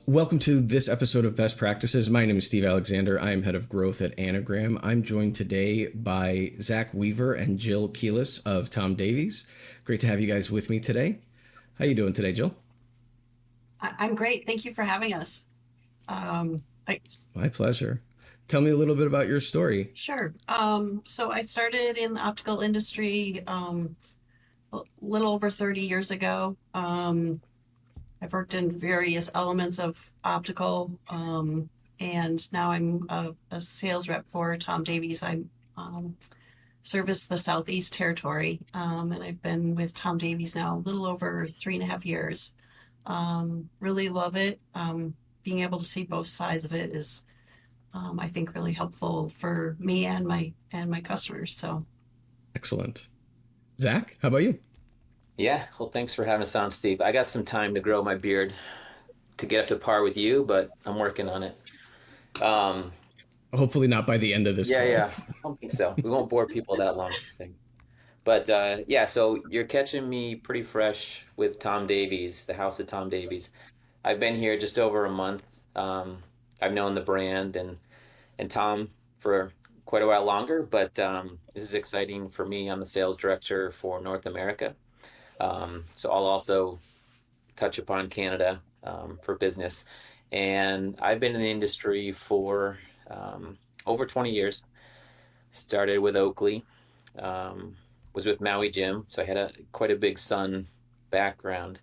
Welcome to this episode of Best Practices. My name is Steve Alexander. I am head of growth at Anagram. I'm joined today by Zach Weaver and Jill Kielas of Tom Davies. Great to have you guys with me today. How you doing today, Jill? I'm great. Thank you for having us. Um, I, My pleasure. Tell me a little bit about your story. sure. So I started in the optical industry a little over 30 years ago. I've worked in various elements of optical, and now I'm a sales rep for Tom Davies. I um, service the Southeast Territory, and I've been with Tom Davies now a little over 3.5 years. Really love it. Being able to see both sides of it is I think really helpful for me and my customers. So Excellent. Zach, how about you? Yeah, well, thanks for having us on, Steve. I got some time to grow my beard to get up to par with you, but I'm working on it. Um, Hopefully not by the end of this call. yeah, I don't think so. We won't bore people that long, I think. But yeah, so you're catching me pretty fresh with Tom Davies, the House of Tom Davies. I've been here just over a month. Um, I've known the brand and Tom for quite a while longer, but this is exciting for me. I'm the sales director for North America. So I'll also touch upon Canada for business. And I've been in the industry for over 20 years. Started with Oakley, um, was with Maui Jim, so I had a quite a big sun background,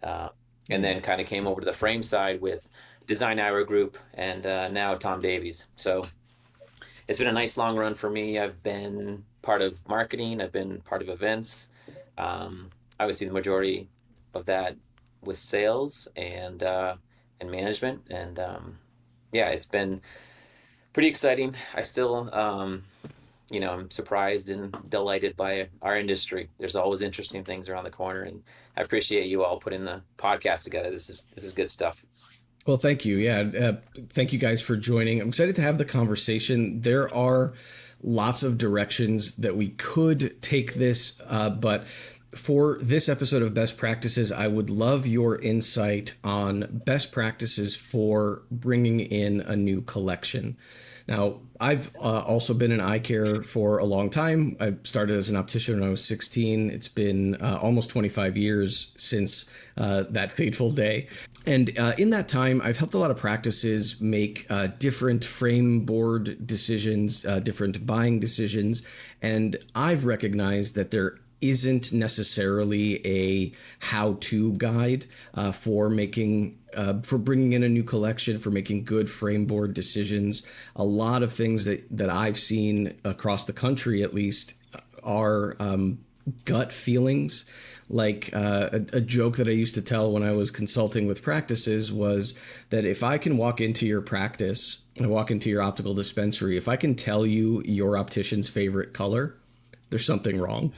uh, and then kind of came over to the frame side with Design Eyewear Group, and now Tom Davies. So it's been a nice long run for me. I've been part of marketing. I've been part of events. Um, Obviously, the majority of that was sales and management, and yeah, it's been pretty exciting. I still, I'm surprised and delighted by our industry. There's always interesting things around the corner, and I appreciate you all putting the podcast together. This is good stuff. Well, thank you. Yeah, thank you guys for joining. I'm excited to have the conversation. There are lots of directions that we could take this, but for this episode of Best Practices, I would love your insight on best practices for bringing in a new collection. Now, I've also been in eye care for a long time. I started as an optician when I was 16. It's been almost 25 years since that fateful day. And in that time, I've helped a lot of practices make different frame board decisions, different buying decisions. And I've recognized that there isn't necessarily a how-to guide for bringing in a new collection, for making good frame board decisions. A lot of things that I've seen across the country, at least, are gut feelings. Like a joke that I used to tell when I was consulting with practices was that if I can walk into your practice and walk into your optical dispensary, if I can tell you your optician's favorite color, there's something wrong.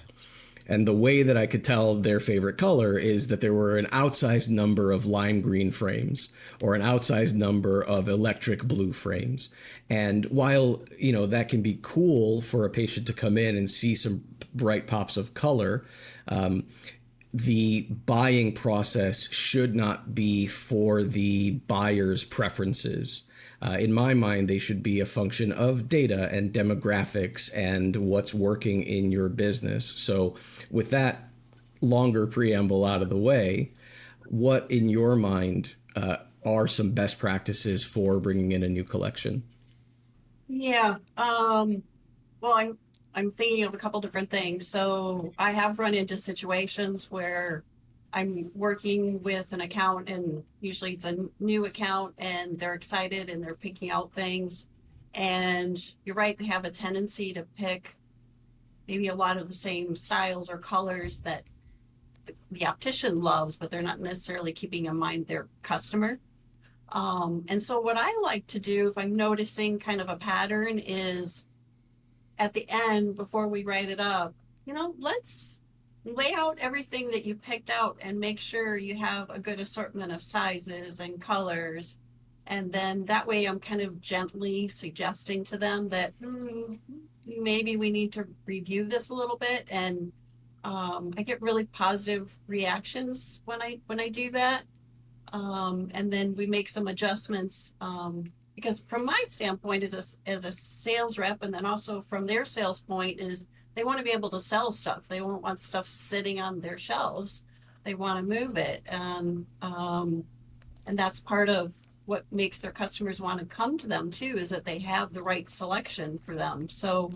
And the way that I could tell their favorite color is that there were an outsized number of lime green frames or an outsized number of electric blue frames. And while, that can be cool for a patient to come in and see some bright pops of color, the buying process should not be for the buyer's preferences. In my mind, they should be a function of data and demographics and what's working in your business. So, with that longer preamble out of the way, what in your mind are some best practices for bringing in a new collection? yeah, well, I'm thinking of a couple different things. So I have run into situations where I'm working with an account, and usually it's a new account, and they're excited and they're picking out things. And you're right, they have a tendency to pick maybe a lot of the same styles or colors that the optician loves, but they're not necessarily keeping in mind their customer. And so, what I like to do, if I'm noticing kind of a pattern, is at the end, before we write it up, let's lay out everything that you picked out and make sure you have a good assortment of sizes and colors. And then that way, I'm kind of gently suggesting to them that maybe we need to review this a little bit. And I get really positive reactions when I do that. And then we make some adjustments, because from my standpoint as a sales rep, and then also from their sales point, is they want to be able to sell stuff. They won't want stuff sitting on their shelves. They want to move it. And that's part of what makes their customers want to come to them too, is that they have the right selection for them. So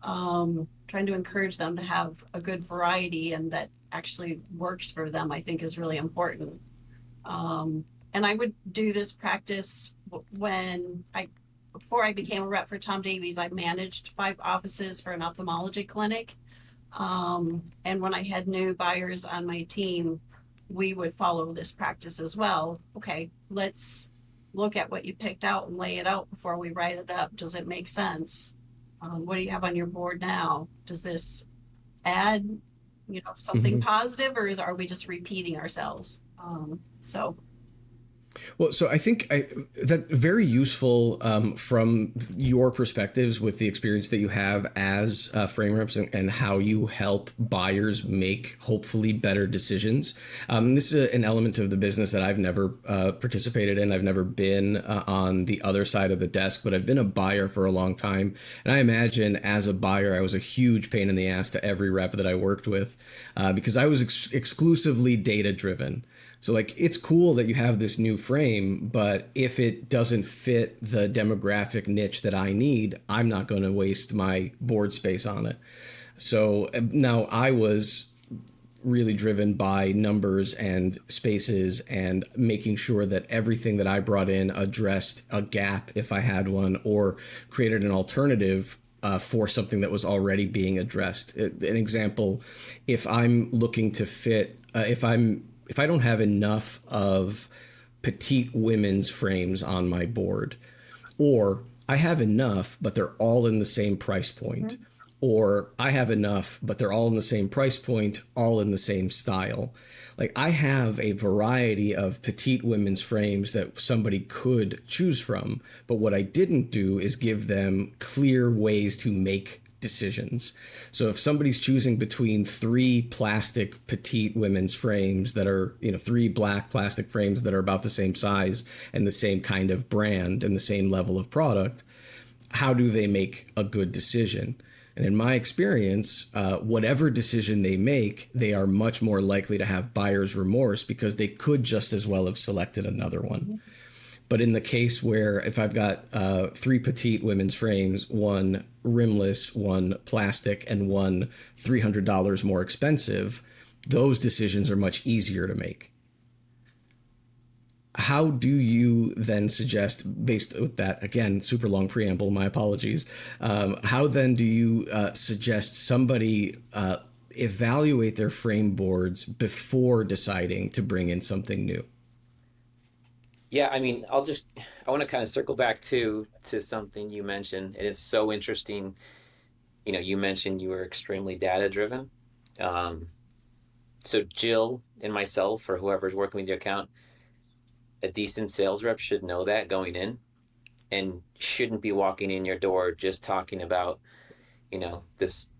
trying to encourage them to have a good variety and that actually works for them, I think is really important. And I would do this practice before I became a rep for Tom Davies, I managed 5 offices for an ophthalmology clinic. And when I had new buyers on my team, we would follow this practice as well. Okay, let's look at what you picked out and lay it out before we write it up. Does it make sense? What do you have on your board now? Does this add, something positive, or are we just repeating ourselves? So Well, so I think that very useful from your perspectives with the experience that you have as frame reps and how you help buyers make hopefully better decisions. This is an element of the business that I've never participated in. I've never been on the other side of the desk, but I've been a buyer for a long time. And I imagine as a buyer, I was a huge pain in the ass to every rep that I worked with because I was exclusively data driven. So like, it's cool that you have this new frame, but if it doesn't fit the demographic niche that I need, I'm not going to waste my board space on it. So now I was really driven by numbers and spaces and making sure that everything that I brought in addressed a gap if I had one, or created an alternative for something that was already being addressed. An example, if I'm looking to fit, if I don't have enough of petite women's frames on my board, or I have enough, but they're all in the same price point, or I have enough, but they're all in the same price point, all in the same style. Like, I have a variety of petite women's frames that somebody could choose from, but what I didn't do is give them clear ways to make decisions. So if somebody's choosing between 3 plastic petite women's frames that are, 3 black plastic frames that are about the same size and the same kind of brand and the same level of product, how do they make a good decision? And in my experience, whatever decision they make, they are much more likely to have buyer's remorse because they could just as well have selected another one. But in the case where if I've got 3 petite women's frames, one rimless, one plastic, and one $300 more expensive, those decisions are much easier to make. How do you then suggest, based with that, again, super long preamble, my apologies, how then do you suggest somebody evaluate their frame boards before deciding to bring in something new? Yeah, I mean, I want to kind of circle back to something you mentioned, and it's so interesting. You mentioned you were extremely data driven. So Jill and myself, or whoever's working with your account, a decent sales rep should know that going in, and shouldn't be walking in your door just talking about, this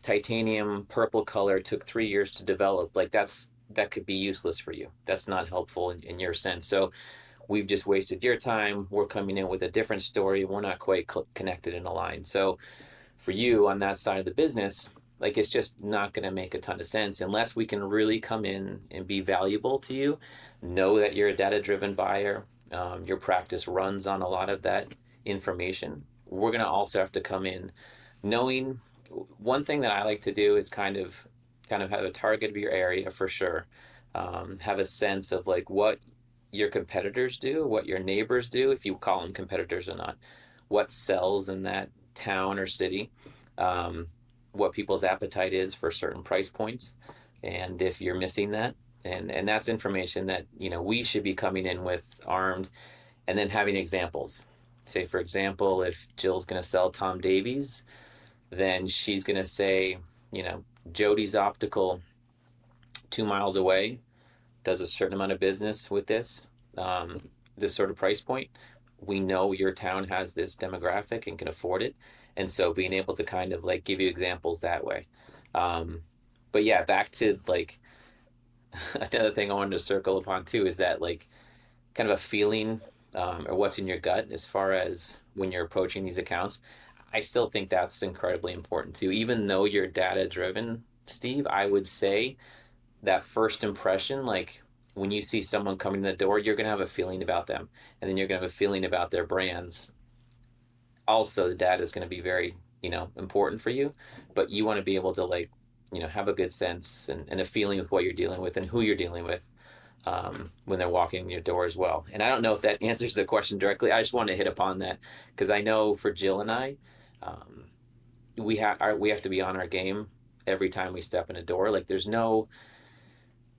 titanium purple color took 3 years to develop. Like, that could be useless for you. That's not helpful in your sense. So we've just wasted your time. We're coming in with a different story. We're not quite connected in a line. So for you on that side of the business, like, it's just not going to make a ton of sense unless we can really come in and be valuable to you. Know that you're a data-driven buyer. Your practice runs on a lot of that information. We're going to also have to come in knowing, one thing that I like to do is kind of have a target of your area for sure. Have a sense of like what your competitors do, what your neighbors do, if you call them competitors or not, what sells in that town or city, what people's appetite is for certain price points, and if you're missing that. And that's information that, we should be coming in with armed, and then having examples. Say, for example, if Jill's going to sell Tom Davies, then she's going to say, Jody's Optical 2 miles away does a certain amount of business with this sort of price point. We know your town has this demographic and can afford it. And so being able to kind of like give you examples that way. But yeah, back to like another thing I wanted to circle upon too is that like kind of a feeling or what's in your gut as far as when you're approaching these accounts. I still think that's incredibly important too. Even though you're data driven, Steve, I would say that first impression, like when you see someone coming in the door, you're going to have a feeling about them, and then you're going to have a feeling about their brands. Also, the data is going to be very, important for you, but you want to be able to like, have a good sense and a feeling with what you're dealing with and who you're dealing with when they're walking in your door as well. And I don't know if that answers the question directly. I just want to hit upon that because I know for Jill and I, um, we have to be on our game every time we step in a door. Like there's no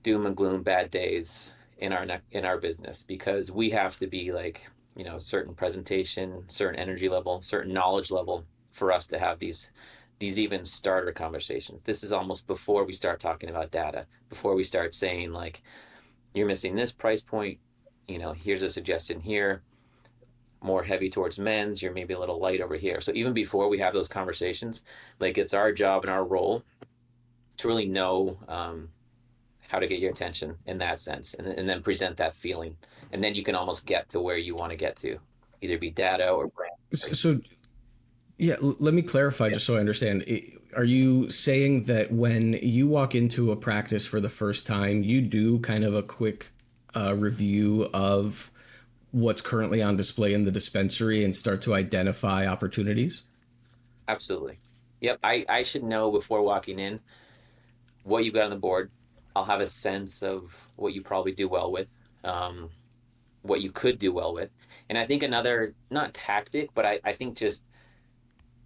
doom and gloom bad days in our business because we have to be like certain presentation, certain energy level, certain knowledge level for us to have these even starter conversations. This is almost before we start talking about data, before we start saying like you're missing this price point, here's a suggestion here, more heavy towards men's, you're maybe a little light over here. So even before we have those conversations, like it's our job and our role to really know how to get your attention in that sense and then present that feeling. And then you can almost get to where you want to get to, either be data or brand. So yeah, let me clarify Yeah. just so I understand. Are you saying that when you walk into a practice for the first time, you do kind of a quick review of what's currently on display in the dispensary and start to identify opportunities? Absolutely. Yep. I should know before walking in what you've got on the board. I'll have a sense of what you probably do well with, what you could do well with. And I think another, not tactic, but I think just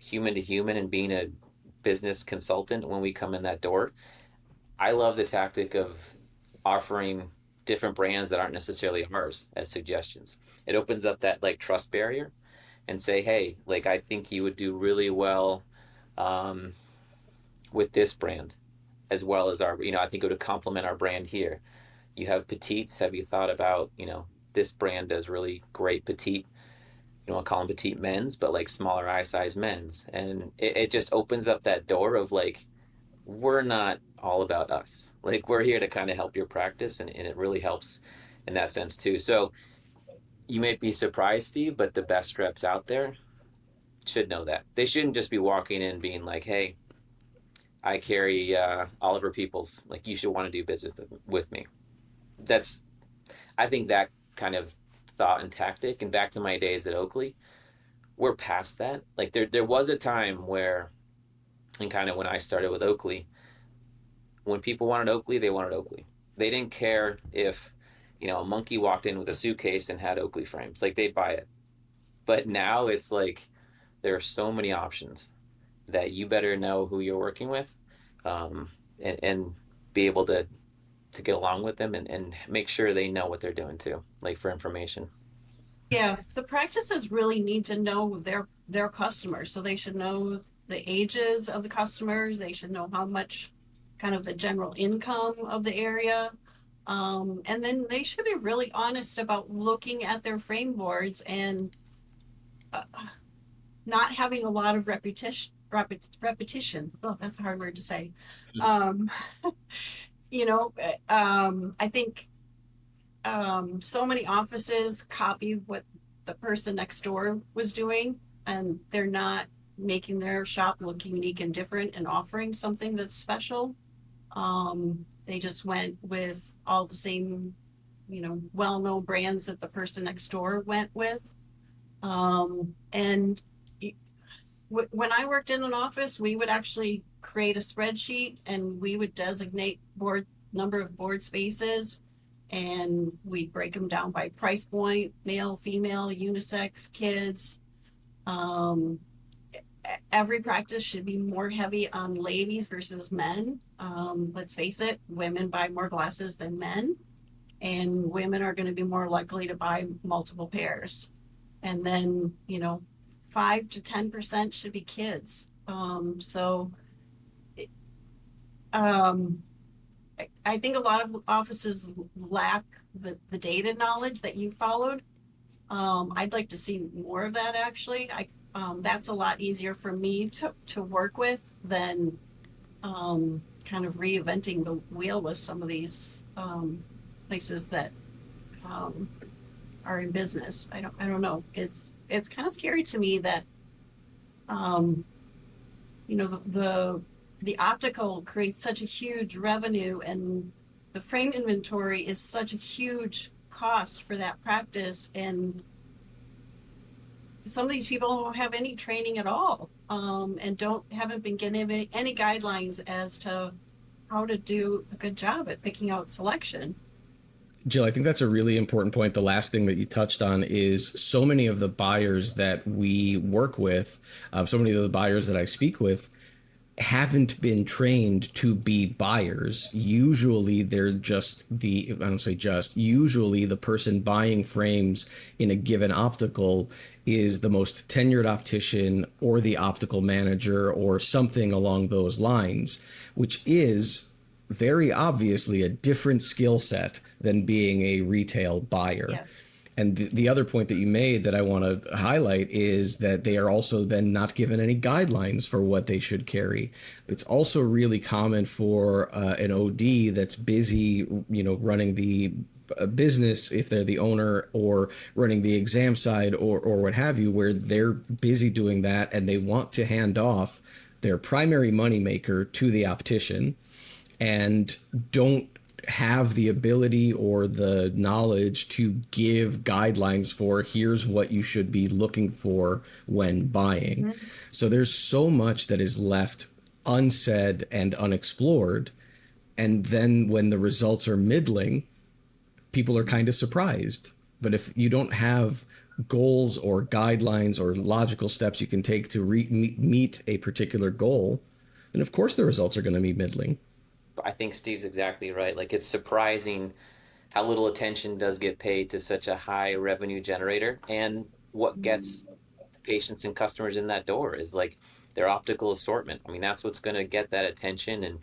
human to human and being a business consultant when we come in that door, I love the tactic of offering different brands that aren't necessarily ours as suggestions. It opens up that like trust barrier and say, hey, like I think you would do really well um, with this brand as well as our, I think it would complement our brand here. You have petites. Have you thought about, this brand does really great petite, you don't want to call them petite men's, but like smaller eye size men's. And it just opens up that door of like, we're not all about us. Like we're here to kind of help your practice and it really helps in that sense too. So you may be surprised, Steve, but the best reps out there should know that. They shouldn't just be walking in being like, hey, I carry Oliver Peoples. Like you should want to do business with me. That's I think that kind of thought and tactic. And back to my days at Oakley, we're past that. Like there was a time where, and kind of when I started with Oakley, when people wanted Oakley, they wanted Oakley. They didn't care if a monkey walked in with a suitcase and had Oakley frames. Like they'd buy it. But now it's like there are so many options that you better know who you're working with, and be able to get along with them and make sure they know what they're doing too, like for information. Yeah, the practices really need to know their customers, so they should know the ages of the customers. They should know how much kind of the general income of the area. And then they should be really honest about looking at their frame boards and uh, not having a lot of repetition. Oh, that's a hard word to say. Um, I think so many offices copy what the person next door was doing, and they're not making their shop look unique and different and offering something that's special. They just went with all the same, well-known brands that the person next door went with. And when I worked in an office, we would actually create a spreadsheet and we would designate number of board spaces, and we'd break them down by price point, male, female, unisex, kids. Um, every practice should be more heavy on ladies versus men. Let's face it, women buy more glasses than men, and women are going to be more likely to buy multiple pairs. And then, 5 to 10% should be kids. Um, I think a lot of offices lack the data knowledge that you followed. I'd like to see more of that actually. That's a lot easier for me to work with than kind of reinventing the wheel with some of these places that um, are in business. I don't know. It's kind of scary to me that um, you know, the optical creates such a huge revenue, and the frame inventory is such a huge cost for that practice, and some of these people don't have any training at all, and haven't been given any guidelines as to how to do a good job at picking out selection. Jill, I think that's a really important point. The last thing that you touched on is so many of the buyers that we work with, so many of the buyers that I speak with, haven't been trained to be buyers. Usually they're just I don't say just, usually the person buying frames in a given optical is the most tenured optician or the optical manager or something along those lines, which is very obviously a different skill set than being a retail buyer. Yes. And the other point that you made that I want to highlight is that they are also then not given any guidelines for what they should carry. It's also really common for an OD that's busy, running the business, if they're the owner, or running the exam side, or what have you, where they're busy doing that and they want to hand off their primary moneymaker to the optician and don't have the ability or the knowledge to give guidelines for here's what you should be looking for when buying. Mm-hmm. So there's so much that is left unsaid and unexplored. And then when the results are middling, people are kind of surprised. But if you don't have goals or guidelines or logical steps you can take to meet a particular goal, then of course the results are going to be middling. I think Steve's exactly right. Like, it's surprising how little attention does get paid to such a high revenue generator. And what gets the patients and customers in that door is like their optical assortment. I mean, that's what's going to get that attention and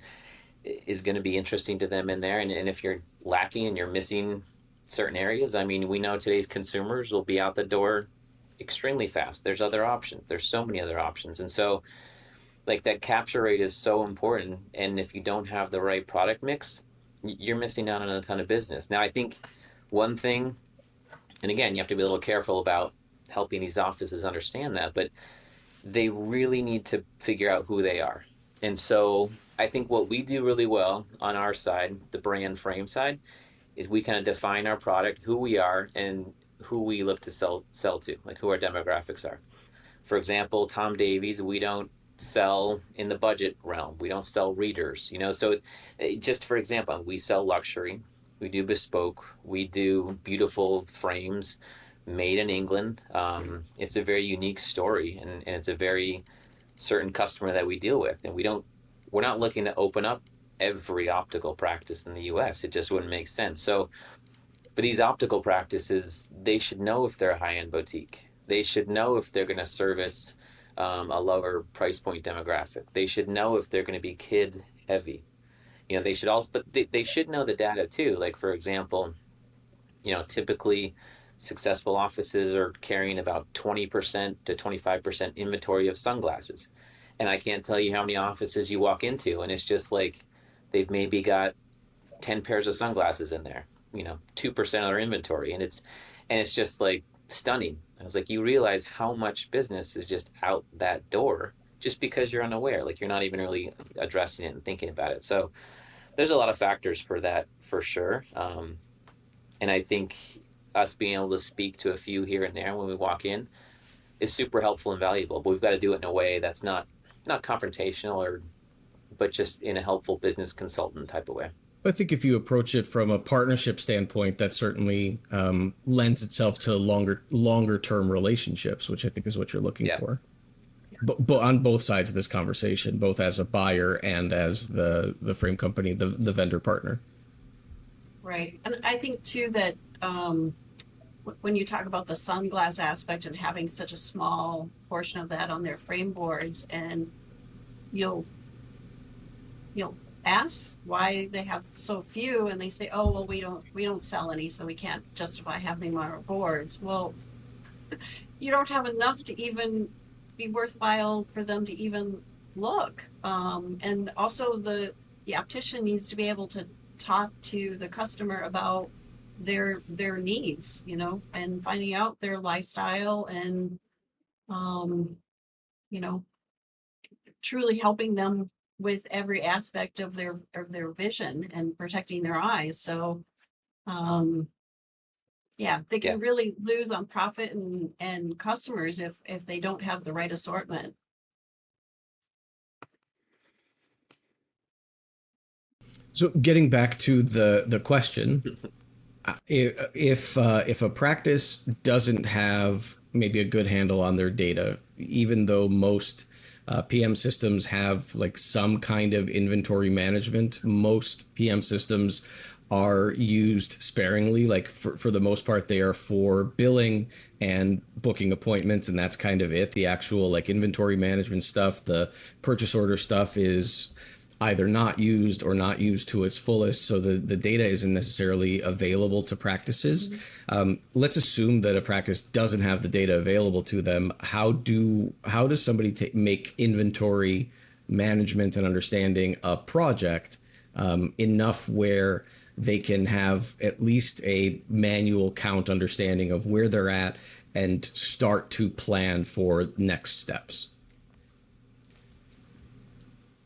is going to be interesting to them in there. And if you're lacking and you're missing certain areas, I mean, we know today's consumers will be out the door extremely fast. There's other options. There's so many other options. And so, like, that capture rate is so important, and if you don't have the right product mix, you're missing out on a ton of business. Now, I think one thing, and again, you have to be a little careful about helping these offices understand that, but they really need to figure out who they are. And so I think what we do really well on our side, the brand frame side, is we kind of define our product, who we are, and who we look to sell to, like who our demographics are. For example, Tom Davies, we don't sell in the budget realm. We don't sell readers, so just for example, we sell luxury, we do bespoke, we do beautiful frames made in England. It's a very unique story, and it's a very certain customer that we deal with, and we're not looking to open up every optical practice in the US. It just wouldn't make sense. So, but these optical practices, they should know if they're a high-end boutique. They should know if they're going to service a lower price point demographic. They should know if they're going to be kid heavy. They should also, but they should know the data too. Like, for example, typically successful offices are carrying about 20% to 25% inventory of sunglasses. And I can't tell you how many offices you walk into, and it's just like they've maybe got 10 pairs of sunglasses in there, 2% of their inventory. And it's just like stunning. I was like, you realize how much business is just out that door just because you're unaware, like you're not even really addressing it and thinking about it. So there's a lot of factors for that, for sure. And I think us being able to speak to a few here and there when we walk in is super helpful and valuable, but we've got to do it in a way that's not confrontational, but just in a helpful business consultant type of way. I think if you approach it from a partnership standpoint, that certainly lends itself to longer term relationships, which I think is what you're looking for. But on both sides of this conversation, both as a buyer and as the frame company, the vendor partner. Right. And I think too that when you talk about the sunglass aspect and having such a small portion of that on their frame boards, and you'll ask why they have so few, and they say, oh, well, we don't sell any, so we can't justify having them on our boards. Well, you don't have enough to even be worthwhile for them to even look. And also the optician needs to be able to talk to the customer about their needs, and finding out their lifestyle and, you know, truly helping them with every aspect of their vision and protecting their eyes. So, yeah, they Yeah. can really lose on profit and customers if they don't have the right assortment. So getting back to the question, if a practice doesn't have maybe a good handle on their data, even though most PM systems have like some kind of inventory management, most PM systems are used sparingly. Like for the most part, they are for billing and booking appointments, and that's kind of it. The actual like inventory management stuff, the purchase order stuff is either not used or not used to its fullest, so the data isn't necessarily available to practices. Let's assume that a practice doesn't have the data available to them. How does somebody make inventory management and understanding a project enough where they can have at least a manual count understanding of where they're at and start to plan for next steps?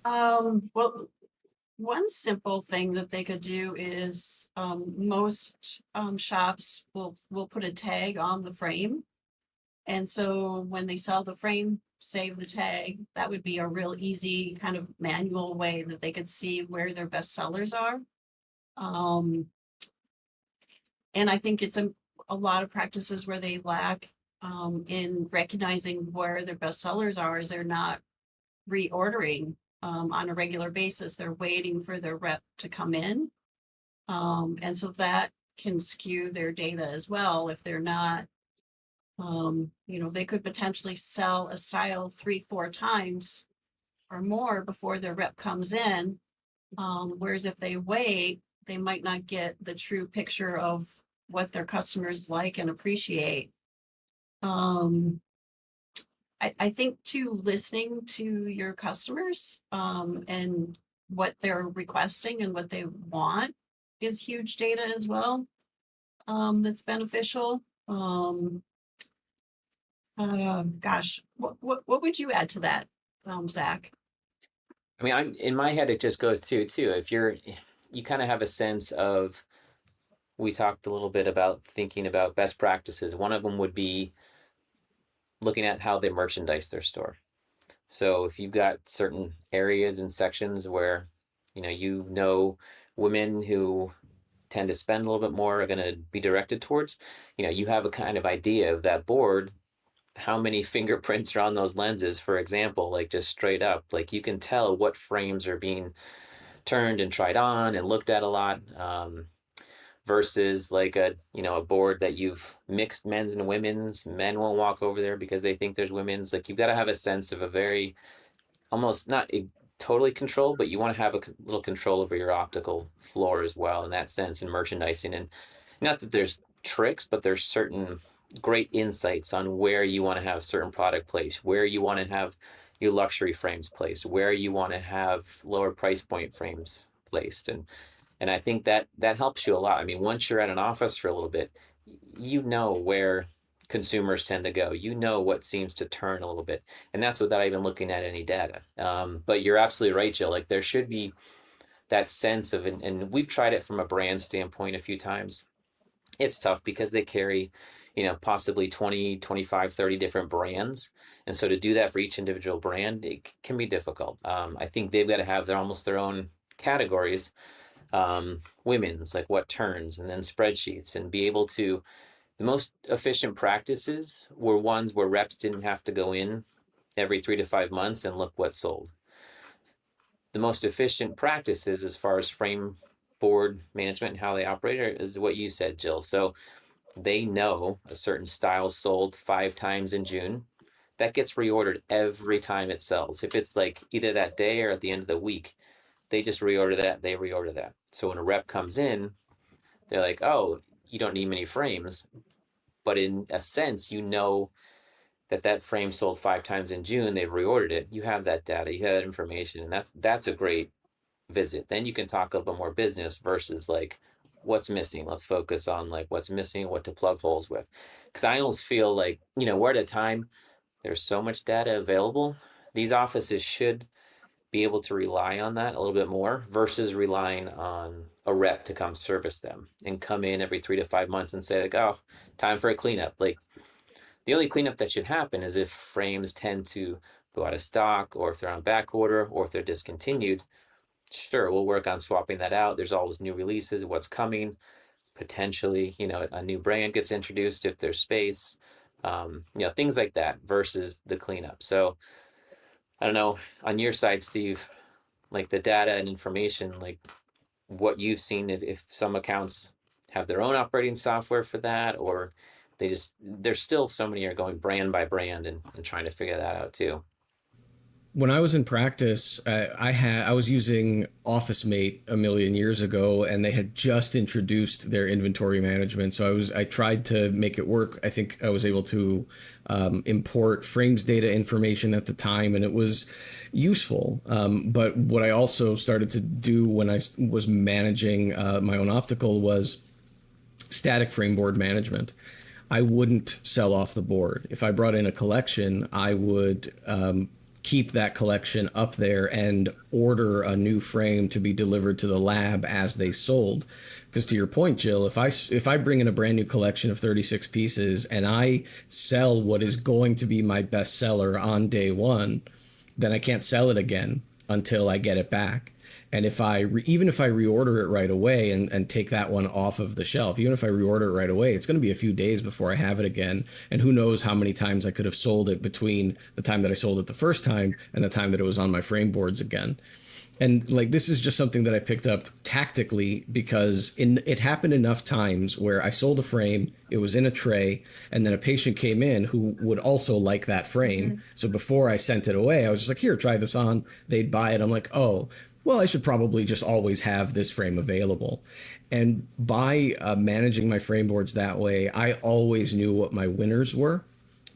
Well, one simple thing that they could do is, most shops will put a tag on the frame. And so when they sell the frame, save the tag. That would be a real easy kind of manual way that they could see where their best sellers are. And I think it's a lot of practices where they lack in recognizing where their best sellers are, is they're not reordering on a regular basis. They're waiting for their rep to come in. And so that can skew their data as well. If they're not, they could potentially sell a style 3-4 times or more before their rep comes in. Whereas if they wait, they might not get the true picture of what their customers like and appreciate. I think too, listening to your customers and what they're requesting and what they want is huge data as well. That's beneficial. Gosh, what would you add to that, Zach? I mean, in my head, it just goes too. If you kind of have a sense of, we talked a little bit about thinking about best practices. One of them would be looking at how they merchandise their store. So if you've got certain areas and sections where, women who tend to spend a little bit more are going to be directed towards, you have a kind of idea of that board, how many fingerprints are on those lenses, for example, like just straight up, like you can tell what frames are being turned and tried on and looked at a lot, versus like a board that you've mixed men's and women's. Men won't walk over there because they think there's women's. Like you've got to have a sense of a very, almost not a totally control, but you want to have a little control over your optical floor as well in that sense, in merchandising. And not that there's tricks, but there's certain great insights on where you want to have certain product placed, where you want to have your luxury frames placed, where you want to have lower price point frames placed. And I think that helps you a lot. I mean, once you're at an office for a little bit, you know where consumers tend to go. You know what seems to turn a little bit, and that's without even looking at any data. But you're absolutely right, Jill. Like there should be that sense of, and we've tried it from a brand standpoint a few times. It's tough because they carry, possibly 20, 25, 30 different brands. And so to do that for each individual brand, it can be difficult. I think they've got to have almost their own categories, women's, like what turns, and then spreadsheets, and be able to, the most efficient practices were ones where reps didn't have to go in every 3 to 5 months and look what sold. The most efficient practices as far as frame board management and how they operate is what you said, Jill. So they know a certain style sold 5 times in June. That gets reordered every time it sells. If it's like either that day or at the end of the week, they just reorder that, they reorder that. So when a rep comes in, they're like, oh, you don't need many frames. But in a sense, that frame sold 5 times in June, they've reordered it. You have that data, you have that information, and that's a great visit. Then you can talk a little bit more business versus like what's missing. Let's focus on like what's missing, what to plug holes with. Because I almost feel like, we're at a time, there's so much data available. These offices should be able to rely on that a little bit more versus relying on a rep to come service them and come in every 3 to 5 months and say like, oh, time for a cleanup. Like the only cleanup that should happen is if frames tend to go out of stock, or if they're on back order, or if they're discontinued. Sure, we'll work on swapping that out. There's always new releases, what's coming. Potentially, a new brand gets introduced if there's space. Things like that versus the cleanup. So I don't know, on your side, Steve, like the data and information, like what you've seen, if some accounts have their own operating software for that, or there's still so many are going brand by brand and trying to figure that out too. When I was in practice, I was using OfficeMate a million years ago, and they had just introduced their inventory management. So I tried to make it work. I think I was able to import frames data information at the time, and it was useful. But what I also started to do when I was managing my own optical was static frame board management. I wouldn't sell off the board. If I brought in a collection, I would keep that collection up there and order a new frame to be delivered to the lab as they sold. Because to your point, Jill, if I bring in a brand new collection of 36 pieces and I sell what is going to be my best seller on day one, then I can't sell it again until I get it back. And even if I reorder it right away and take that one off of the shelf, even if I reorder it right away, it's going to be a few days before I have it again. And who knows how many times I could have sold it between the time that I sold it the first time and the time that it was on my frame boards again. And like, this is just something that I picked up tactically because it happened enough times where I sold a frame, it was in a tray, and then a patient came in who would also like that frame. Mm-hmm. So before I sent it away, I was just like, here, try this on. They'd buy it. I'm like, oh, well, I should probably just always have this frame available. And by managing my frame boards that way, I always knew what my winners were,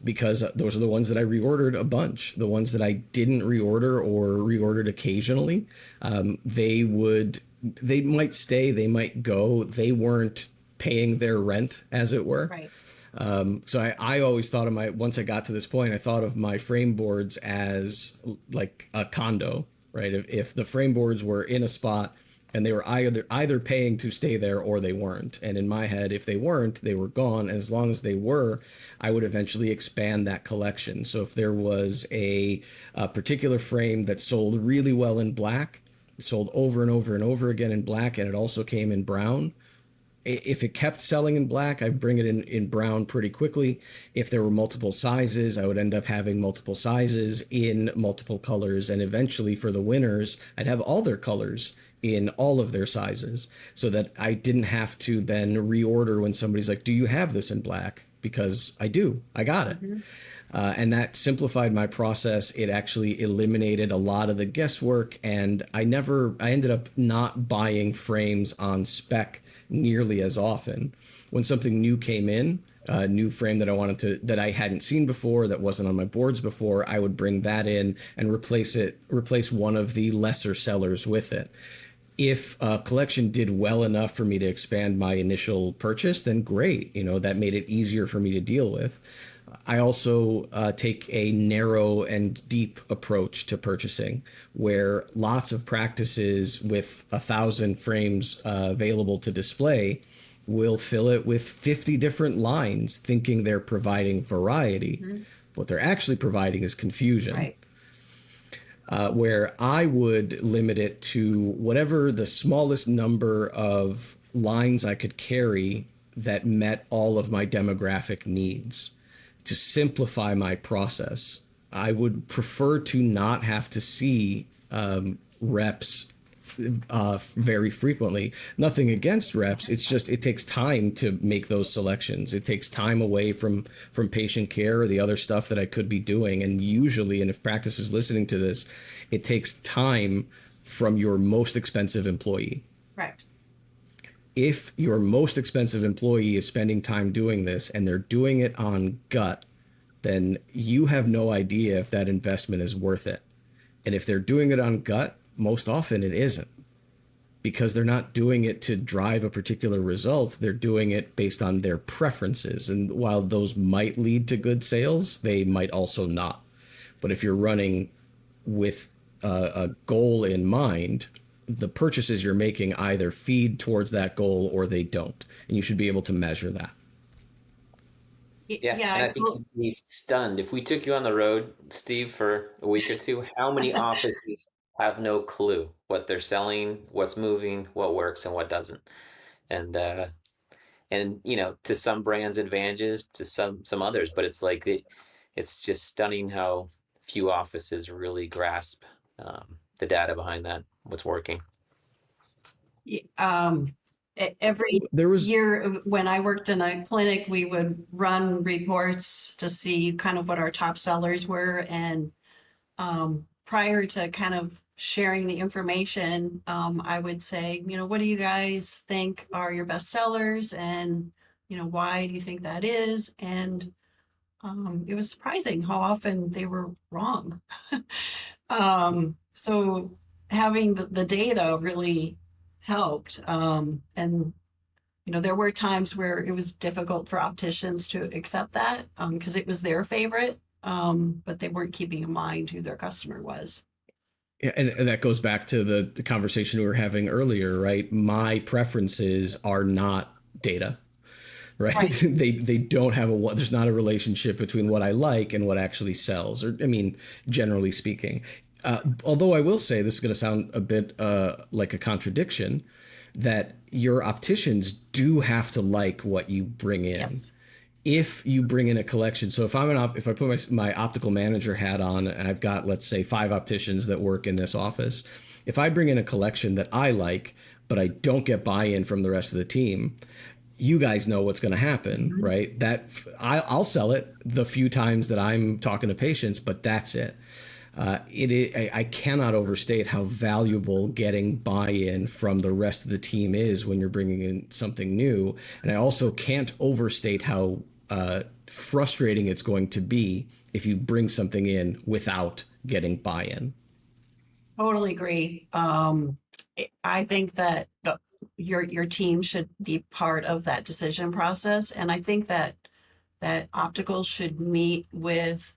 because those are the ones that I reordered a bunch. The ones that I didn't reorder or reordered occasionally, they might stay, they might go. They weren't paying their rent, as it were. Right. So I always thought once I got to this point, I thought of my frame boards as like a condo. Right. If the frame boards were in a spot and they were either paying to stay there or they weren't. And in my head, if they weren't, they were gone. And as long as they were, I would eventually expand that collection. So if there was a particular frame that sold really well in black, sold over and over and over again in black, and it also came in brown, if it kept selling in black, I'd bring it in brown pretty quickly. If there were multiple sizes, I would end up having multiple sizes in multiple colors. And eventually for the winners, I'd have all their colors in all of their sizes, so that I didn't have to then reorder when somebody's like, do you have this in black? Because I do. I got it. Mm-hmm. And that simplified my process. It actually eliminated a lot of the guesswork. And I ended up not buying frames on spec nearly as often. When something new came in, a new frame that I hadn't seen before, that wasn't on my boards before, I would bring that in and replace one of the lesser sellers with it. If a collection did well enough for me to expand my initial purchase, then great. That made it easier for me to deal with. I also take a narrow and deep approach to purchasing, where lots of practices with 1,000 frames available to display will fill it with 50 different lines, thinking they're providing variety. Mm-hmm. What they're actually providing is confusion. Right. Where I would limit it to whatever the smallest number of lines I could carry that met all of my demographic needs. To simplify my process, I would prefer to not have to see reps very frequently. Nothing against reps. It's just it takes time to make those selections. It takes time away from patient care or the other stuff that I could be doing. And usually, and if practice is listening to this, it takes time from your most expensive employee. Right. If your most expensive employee is spending time doing this and they're doing it on gut, then you have no idea if that investment is worth it. And if they're doing it on gut, most often it isn't. because they're not doing it to drive a particular result. They're doing it based on their preferences. And while those might lead to good sales, they might also not. But if you're running with a goal in mind, the purchases you're making either feed towards that goal or they don't. And you should be able to measure that. Yeah, Yeah, and I think he'd be stunned if we took you on the road, Steve, for a week or two. How many offices have no clue what they're selling, what's moving, what works, and what doesn't? And you know, to some brands advantages, to some others, but it's like it's just stunning how few offices really grasp the data behind that, what's working. every There was year when I worked in a clinic, we would run reports to see kind of what our top sellers were. And prior to kind of sharing the information, I would say, you know, what do you guys think are your best sellers? And, you know, why do you think that is? And it was surprising how often they were wrong. So having the data really helped. And, you know, there were times where it was difficult for opticians to accept that because it was their favorite, but they weren't keeping in mind who their customer was. Yeah, and that goes back to the conversation we were having earlier, right? My preferences are not data, right? They don't have there's not a relationship between what I like and what actually sells, or I mean, generally speaking. Although I will say this is going to sound a bit like a contradiction, that your opticians do have to like what you bring in. Yes. If you bring in a collection, so if if I put my optical manager hat on and I've got, let's say, 5 opticians that work in this office, if I bring in a collection that I like, but I don't get buy-in from the rest of the team, you guys know what's going to happen, right? That I'll sell it the few times that I'm talking to patients, but that's it. I cannot overstate how valuable getting buy-in from the rest of the team is when you're bringing in something new. And I also can't overstate how frustrating it's going to be if you bring something in without getting buy-in. Totally agree. I think that your team should be part of that decision process, and I think that Optical should meet with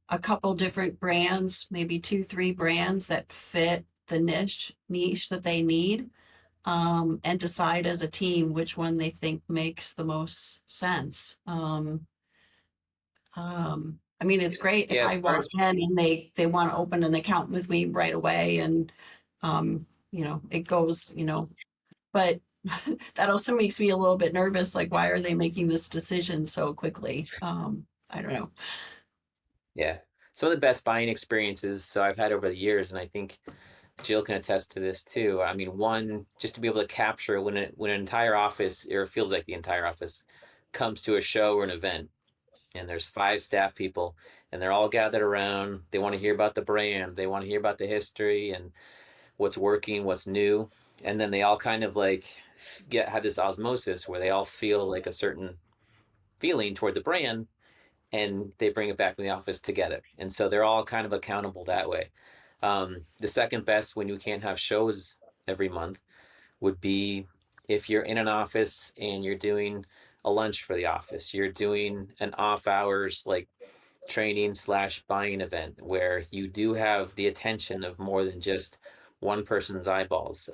a couple different brands, maybe 2, 3 brands that fit the niche that they need, and decide as a team which one they think makes the most sense. I mean, it's great if Yeah, I walk in and they want to open an account with me right away, and you know, it goes, you know, but that also makes me a little bit nervous. Like, why are they making this decision so quickly? I don't know. yeah. Some of the best buying experiences so I've had over the years, and I think Jill can attest to this too. I mean, one, just to be able to capture when an entire office, or it feels like the entire office, comes to a show or an event, and there's 5 staff people, and they're all gathered around. They want to hear about the brand, they want to hear about the history and what's working, what's new, and then they all kind of like have this osmosis where they all feel like a certain feeling toward the brand, and they bring it back in the office together. And so they're all kind of accountable that way. The second best, when you can't have shows every month, would be if you're in an office and you're doing a lunch for the office, you're doing an off hours like training / buying event where you do have the attention of more than just one person's eyeballs.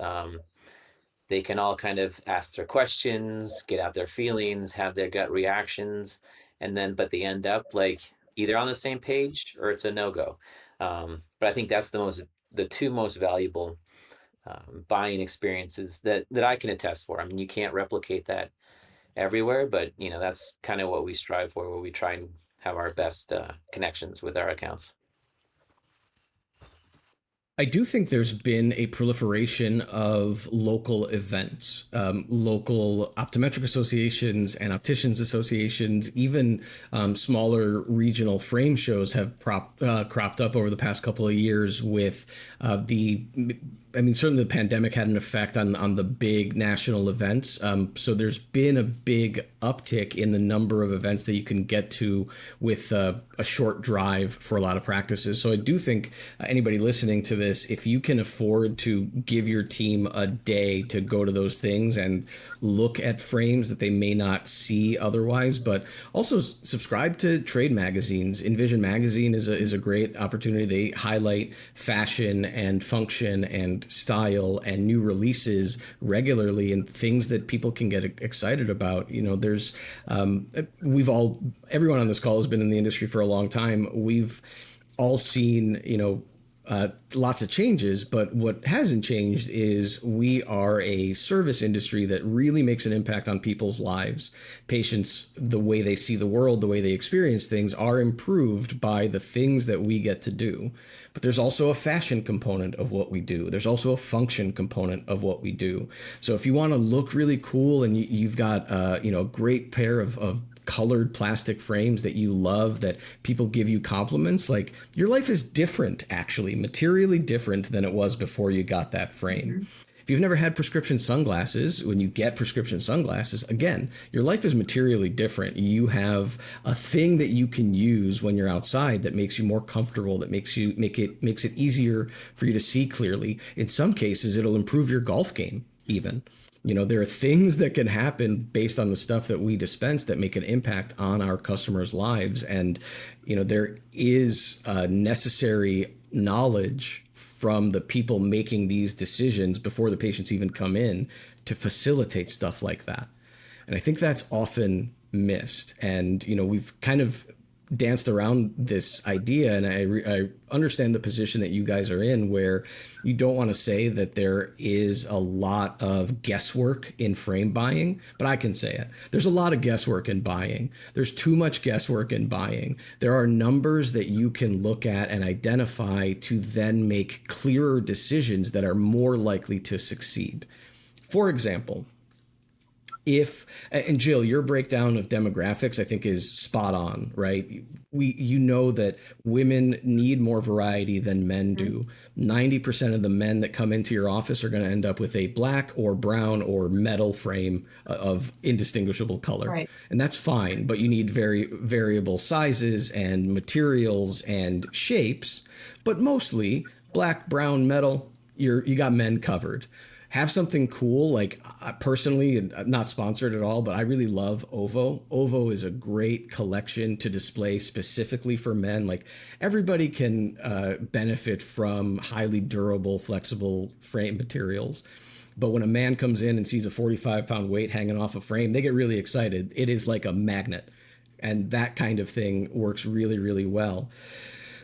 They can all kind of ask their questions, get out their feelings, have their gut reactions, and then but they end up like either on the same page or it's a no-go. But I think that's the 2 most valuable buying experiences that I can attest for. I mean, you can't replicate that everywhere, but you know, that's kind of what we strive for, where we try and have our best connections with our accounts. I do think there's been a proliferation of local events, local optometric associations and opticians associations, even smaller regional frame shows have cropped up over the past couple of years with the I mean, certainly the pandemic had an effect on the big national events. So there's been a big uptick in the number of events that you can get to with a short drive for a lot of practices. So I do think anybody listening to this, if you can afford to give your team a day to go to those things and look at frames that they may not see otherwise, but also subscribe to trade magazines. Envision Magazine is a great opportunity. They highlight fashion and function and style and new releases regularly and things that people can get excited about. You know, there's everyone on this call has been in the industry for a long time. We've all seen, lots of changes, but what hasn't changed is we are a service industry that really makes an impact on people's lives. Patients, the way they see the world, the way they experience things are improved by the things that we get to do. But there's also a fashion component of what we do. There's also a function component of what we do. So if you want to look really cool and you've got a great pair of colored plastic frames that you love, that people give you compliments, like, your life is different, actually, materially different than it was before you got that frame. Mm-hmm. If you've never had prescription sunglasses, when you get prescription sunglasses, again, your life is materially different. You have a thing that you can use when you're outside that makes you more comfortable, that makes it easier for you to see clearly. In some cases, it'll improve your golf game even. You know, there are things that can happen based on the stuff that we dispense that make an impact on our customers' lives. And, there is necessary knowledge from the people making these decisions before the patients even come in to facilitate stuff like that. And I think that's often missed. And, we've kind of danced around this idea, and I understand the position that you guys are in, where you don't want to say that there is a lot of guesswork in frame buying, but I can say it. There's a lot of guesswork in buying. There's too much guesswork in buying. There are numbers that you can look at and identify to then make clearer decisions that are more likely to succeed. For example, and Jill, your breakdown of demographics, I think, is spot on, right? You know that women need more variety than men do. 90% of the men that come into your office are going to end up with a black or brown or metal frame of indistinguishable color. Right. And that's fine, but you need very variable sizes and materials and shapes, but mostly black, brown, metal, you got men covered. Have something cool. Like, personally, not sponsored at all, but I really love Ovo. Ovo is a great collection to display specifically for men. Like, everybody can benefit from highly durable, flexible frame materials. But when a man comes in and sees a 45-pound weight hanging off a frame, they get really excited. It is like a magnet. And that kind of thing works really, really well.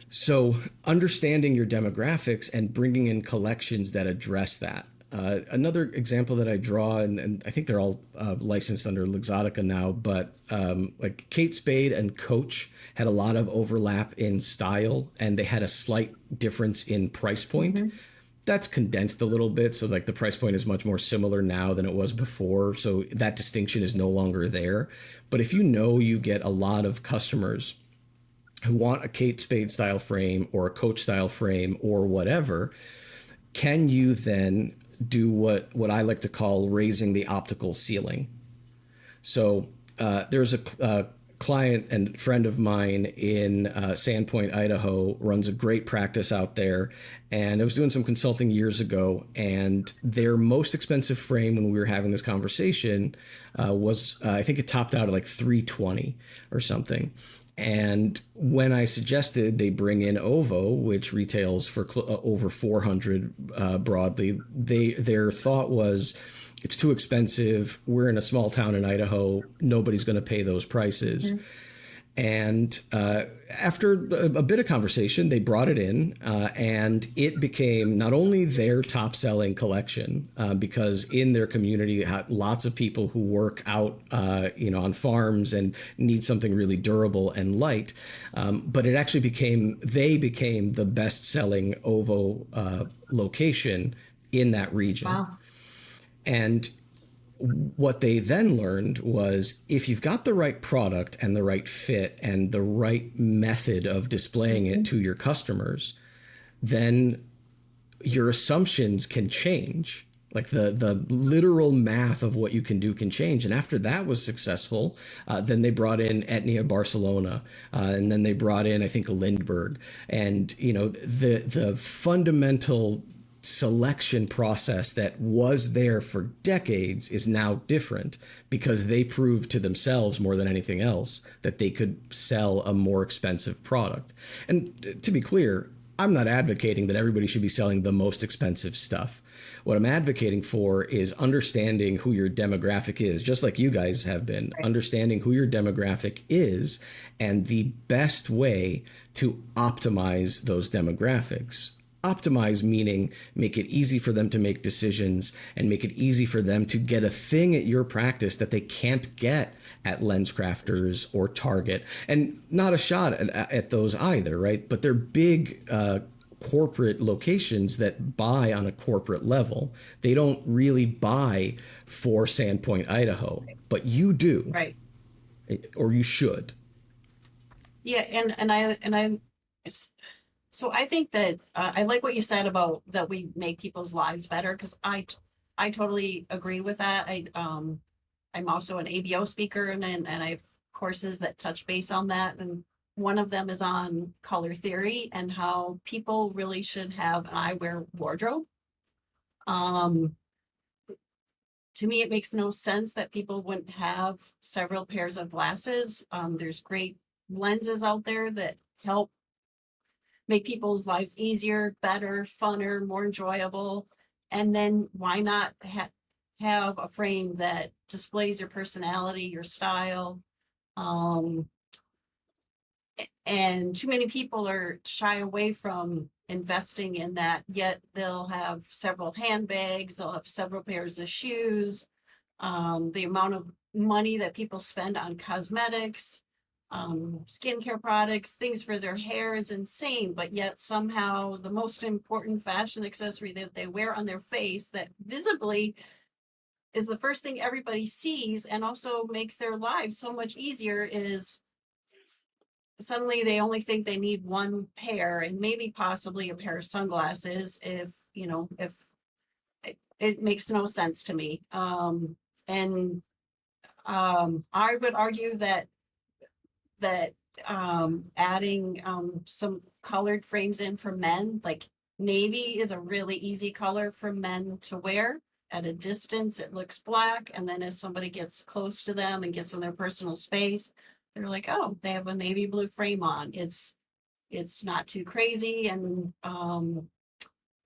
So understanding your demographics and bringing in collections that address that. Another example that I draw, and I think they're all licensed under Luxottica now, but like Kate Spade and Coach had a lot of overlap in style, and they had a slight difference in price point. Mm-hmm. That's condensed a little bit, so like the price point is much more similar now than it was before, so that distinction is no longer there. But if you get a lot of customers who want a Kate Spade style frame or a Coach style frame or whatever, can you then do what I like to call raising the optical ceiling? So there's a client and friend of mine in Sandpoint, Idaho, runs a great practice out there. And I was doing some consulting years ago, and their most expensive frame when we were having this conversation was, I think it topped out at like $320 or something. And when I suggested they bring in Ovo, which retails for over $400 broadly, their thought was, it's too expensive. We're in a small town in Idaho. Nobody's going to pay those prices. Mm-hmm. And after a bit of conversation, they brought it in, and it became not only their top selling collection, because in their community, lots of people who work out, on farms and need something really durable and light. But it actually became the best selling Ovo location in that region. Wow. And what they then learned was, if you've got the right product and the right fit and the right method of displaying it to your customers, then your assumptions can change. Like the literal math of what you can do can change. And after that was successful, then they brought in Etnia Barcelona, and then they brought in, I think, Lindbergh. And the fundamental selection process that was there for decades is now different because they proved to themselves more than anything else that they could sell a more expensive product. And to be clear, I'm not advocating that everybody should be selling the most expensive stuff. What I'm advocating for is understanding who your demographic is, just like you guys have been, Right. understanding who your demographic is and the best way to optimize those demographics. Optimize meaning make it easy for them to make decisions and make it easy for them to get a thing at your practice that they can't get at LensCrafters or Target. And not a shot at those either, right? But they're big corporate locations that buy on a corporate level. They don't really buy for Sandpoint, Idaho, but you do, Right. or you should. Yeah, so I think that I like what you said about that we make people's lives better because I totally agree with that. I'm also an ABO speaker and I have courses that touch base on that, and one of them is on color theory and how people really should have an eyewear wardrobe. Um, to me, it makes no sense that people wouldn't have several pairs of glasses. There's great lenses out there that help make people's lives easier, better, funner, more enjoyable. And then why not have a frame that displays your personality, your style? And too many people are shy away from investing in that, yet they'll have several handbags, they'll have several pairs of shoes. The amount of money that people spend on cosmetics, skincare products, things for their hair is insane, but yet somehow the most important fashion accessory that they wear on their face that visibly is the first thing everybody sees and also makes their lives so much easier is suddenly they only think they need one pair and maybe possibly a pair of sunglasses if it makes no sense to me. And I would argue that adding some colored frames in for men, like navy is a really easy color for men to wear. At a distance, it looks black, and then as somebody gets close to them and gets in their personal space, they're like, oh, they have a navy blue frame on. It's not too crazy and kind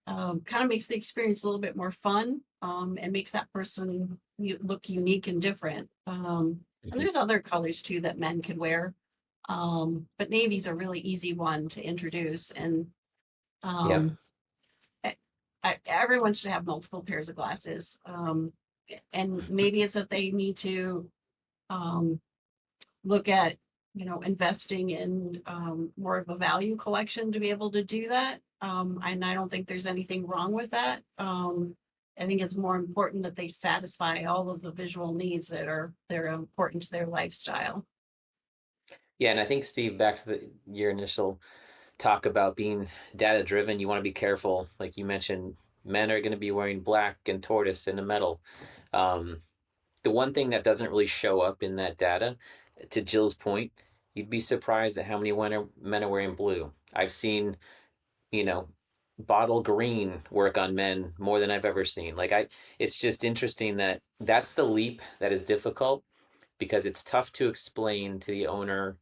of makes the experience a little bit more fun and makes that person look unique and different. And there's other colors too that men could wear. But navy's a really easy one to introduce. And Yeah. everyone should have multiple pairs of glasses. And maybe it's that they need to look at, investing in more of a value collection to be able to do that. And I don't think there's anything wrong with that. I think it's more important that they satisfy all of the visual needs that are important to their lifestyle. Yeah, and I think Steve, back to your initial talk about being data driven, you want to be careful. Like you mentioned, men are going to be wearing black and tortoise and a metal. The one thing that doesn't really show up in that data, to Jill's point, you'd be surprised at how many men are wearing blue. I've seen, you know, bottle green work on men more than I've ever seen. It's just interesting that that's the leap that is difficult because it's tough to explain to the owner,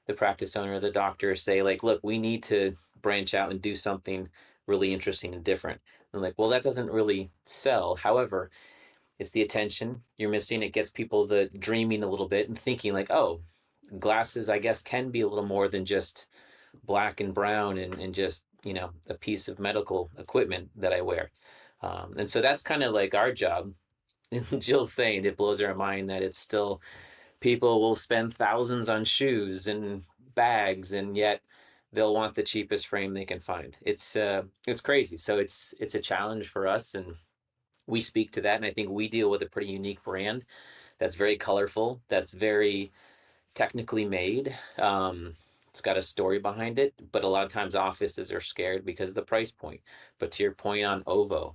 the practice owner, the doctor, say like, look, we need to branch out and do something really interesting and different. And like, well, that doesn't really sell. However, it's the attention you're missing. It gets people the dreaming a little bit and thinking like, oh, glasses, I guess, can be a little more than just black and brown and just, a piece of medical equipment that I wear. And so that's kind of like our job. And Jill's saying it blows our mind that it's still people will spend thousands on shoes and bags, and yet they'll want the cheapest frame they can find. It's crazy. So it's a challenge for us, and we speak to that. And I think we deal with a pretty unique brand that's very colorful, that's very technically made. It's got a story behind it, but a lot of times offices are scared because of the price point. But to your point on OVO,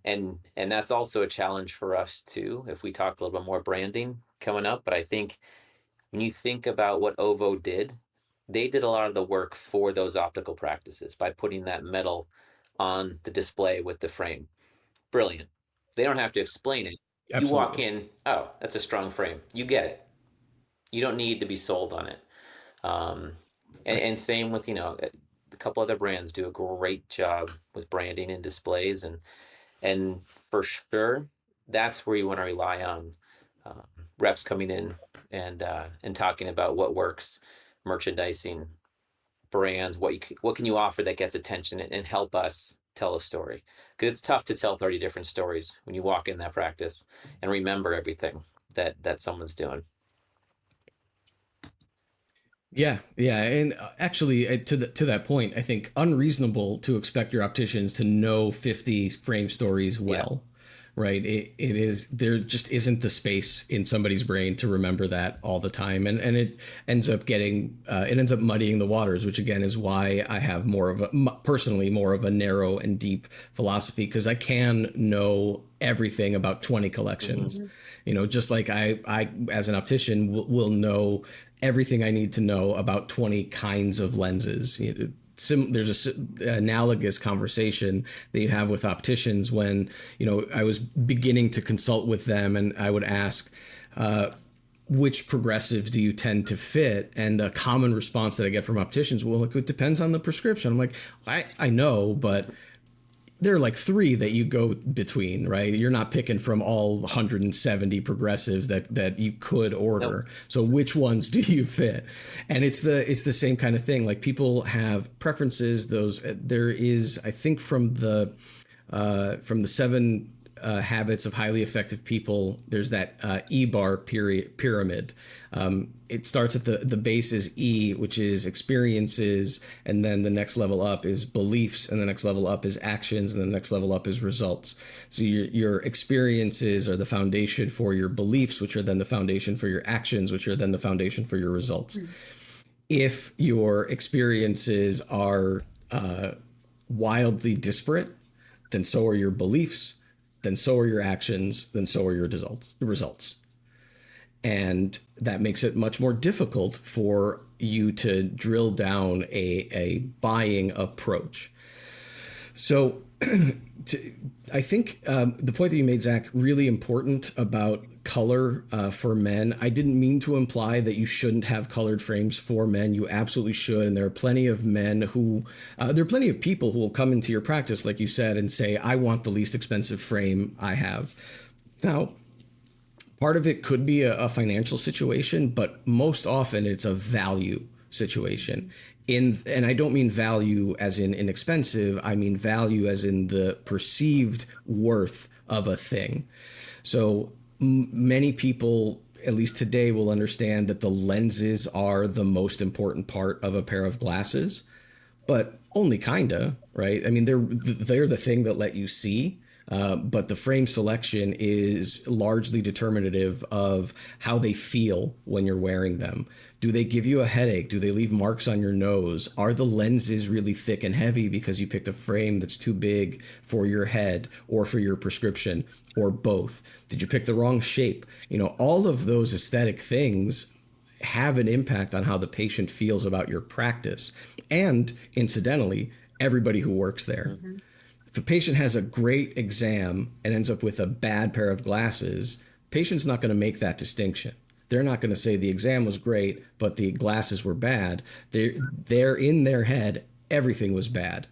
and that's also a challenge for us too, if we talk a little bit more branding coming up. But I think when you think about what OVO did, they did a lot of the work for those optical practices by putting that metal on the display with the frame. Brilliant. They don't have to explain it. You walk Absolutely. in, oh, that's a strong frame. You get it. You don't need to be sold on it. Um, Right. and same with, a couple other brands do a great job with branding and displays, and for sure, that's where you want to rely on um, reps coming in and talking about what works, merchandising, brands, what can you offer that gets attention and help us tell a story, because it's tough to tell 30 different stories when you walk in that practice and remember everything that someone's doing. Yeah, yeah, and actually, to that point, I think unreasonable to expect your opticians to know 50 frame stories Yeah. well, right? It is there just isn't the space in somebody's brain to remember that all the time, and it ends up muddying the waters, which again is why I have personally more of a narrow and deep philosophy, because I can know everything about 20 collections. Mm-hmm. Just like I as an optician will know everything I need to know about 20 kinds of lenses. There's analogous conversation that you have with opticians when, I was beginning to consult with them, and I would ask, which progressives do you tend to fit? And a common response that I get from opticians, well, it depends on the prescription. I'm like, I know, but there are like 3 that you go between, right? You're not picking from all 170 progressives that you could order. Nope. So which ones do you fit? And it's the same kind of thing. Like, people have preferences. There is, I think, from the 7 habits of highly effective people, there's that E-bar pyramid. It starts at the base is E, which is experiences, and then the next level up is beliefs, and the next level up is actions, and the next level up is results. So your experiences are the foundation for your beliefs, which are then the foundation for your actions, which are then the foundation for your results. If your experiences are wildly disparate, then so are your beliefs, then so are your actions, then so are your results. And that makes it much more difficult for you to drill down a buying approach. So I think the point that you made, Zach, really important about color for men. I didn't mean to imply that you shouldn't have colored frames for men. You absolutely should. And there are plenty of people who will come into your practice, like you said, and say, I want the least expensive frame I have. Now, part of it could be a financial situation, but most often it's a value situation. And I don't mean value as in inexpensive. I mean value as in the perceived worth of a thing. So many people, at least today, will understand that the lenses are the most important part of a pair of glasses, but only kinda, right? I mean, they're the thing that let you see. But the frame selection is largely determinative of how they feel when you're wearing them. Do they give you a headache? Do they leave marks on your nose? Are the lenses really thick and heavy because you picked a frame that's too big for your head or for your prescription, or both? Did you pick the wrong shape? All of those aesthetic things have an impact on how the patient feels about your practice. And incidentally, everybody who works there. Mm-hmm. If a patient has a great exam and ends up with a bad pair of glasses, patient's not going to make that distinction. They're not going to say the exam was great, but the glasses were bad. They're in their head, everything was bad.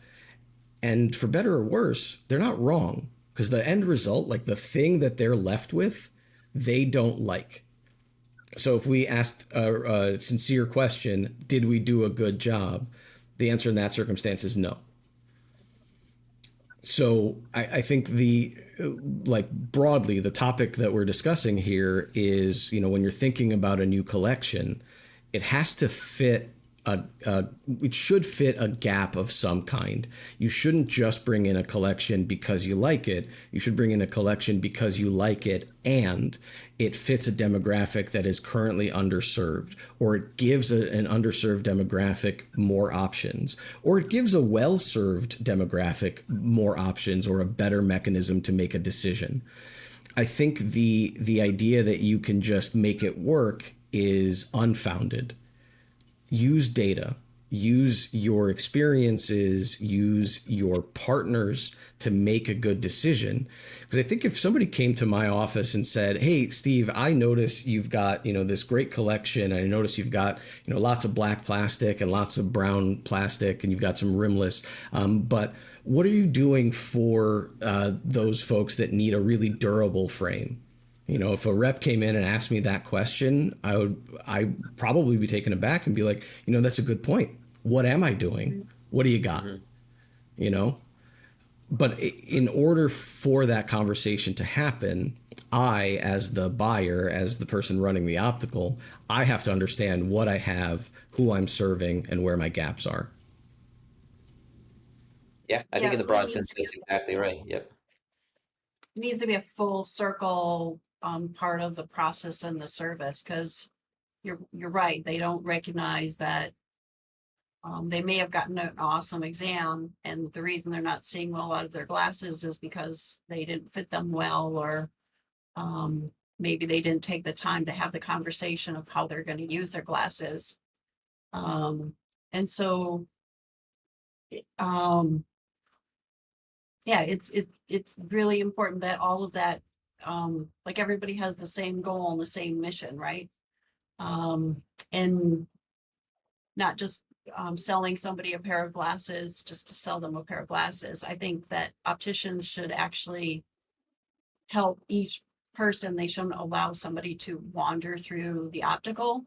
And for better or worse, they're not wrong, because the end result, like the thing that they're left with, they don't like. So if we asked a sincere question, did we do a good job? The answer in that circumstance is no. So I think broadly, the topic that we're discussing here is, when you're thinking about a new collection, it has to fit it should fit a gap of some kind. You shouldn't just bring in a collection because you like it. You should bring in a collection because you like it and it fits a demographic that is currently underserved, or it gives an underserved demographic more options, or it gives a well-served demographic more options or a better mechanism to make a decision. I think the idea that you can just make it work is unfounded. Use data, use your experiences, use your partners to make a good decision. Because I think if somebody came to my office and said, "Hey, Steve, I notice you've got, this great collection. And I notice you've got, lots of black plastic and lots of brown plastic, and you've got some rimless. But what are you doing for those folks that need a really durable frame?" If a rep came in and asked me that question, I probably be taken aback and be like, that's a good point. What am I doing? What do you got? Mm-hmm. You know, but in order for that conversation to happen, I, as the buyer, as the person running the optical, I have to understand what I have, who I'm serving, and where my gaps are. Yeah, I think Yeah, in the it broad needs sense, to be that's exactly right. Yep. it needs to be a full circle part of the process and the service, because you're right. They don't recognize that they may have gotten an awesome exam, and the reason they're not seeing well out of their glasses is because they didn't fit them well, or maybe they didn't take the time to have the conversation of how they're going to use their glasses. And so, yeah, it's really important that all of that, like everybody has the same goal and the same mission, right? And not just selling somebody a pair of glasses just to sell them a pair of glasses. I think that opticians should actually help each person. They shouldn't allow somebody to wander through the optical.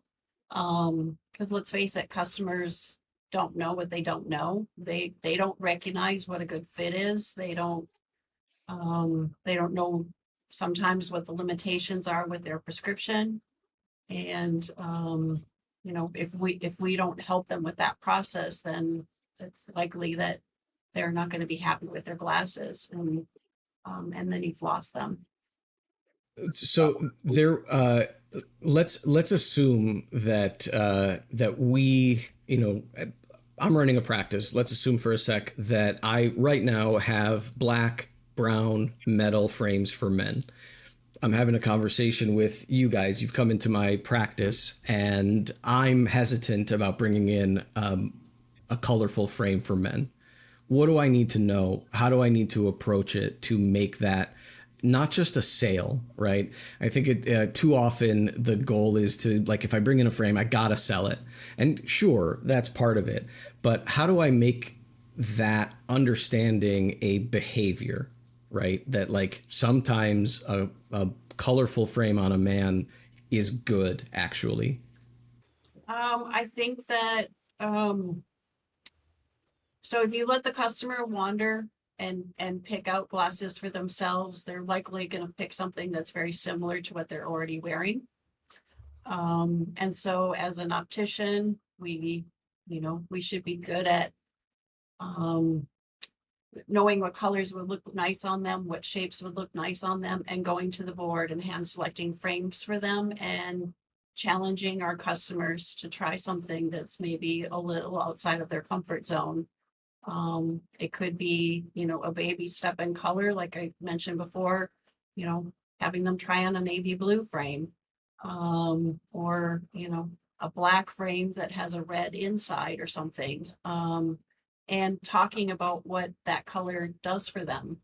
Because let's face it, customers don't know what they don't know. They don't recognize what a good fit is. They don't know sometimes what the limitations are with their prescription. And if we don't help them with that process, then it's likely that they're not going to be happy with their glasses, and then you've lost them. So there, let's assume that that we, I'm running a practice. Let's assume for a sec that I right now have black, brown, metal frames for men. I'm having a conversation with you guys. You've come into my practice, and I'm hesitant about bringing in a colorful frame for men. What do I need to know? How do I need to approach it to make that not just a sale, right? I think too often the goal is to, like, if I bring in a frame, I gotta sell it. And sure, that's part of it. But how do I make that understanding a behavior, right? That, like, sometimes a colorful frame on a man is good, actually. I think that so if you let the customer wander and pick out glasses for themselves, they're likely going to pick something that's very similar to what they're already wearing. And so as an optician, we should be good at knowing what colors would look nice on them, what shapes would look nice on them, and going to the board and hand selecting frames for them and challenging our customers to try something that's maybe a little outside of their comfort zone. It could be, a baby step in color, like I mentioned before, having them try on a navy blue frame, or, a black frame that has a red inside or something. And talking about what that color does for them.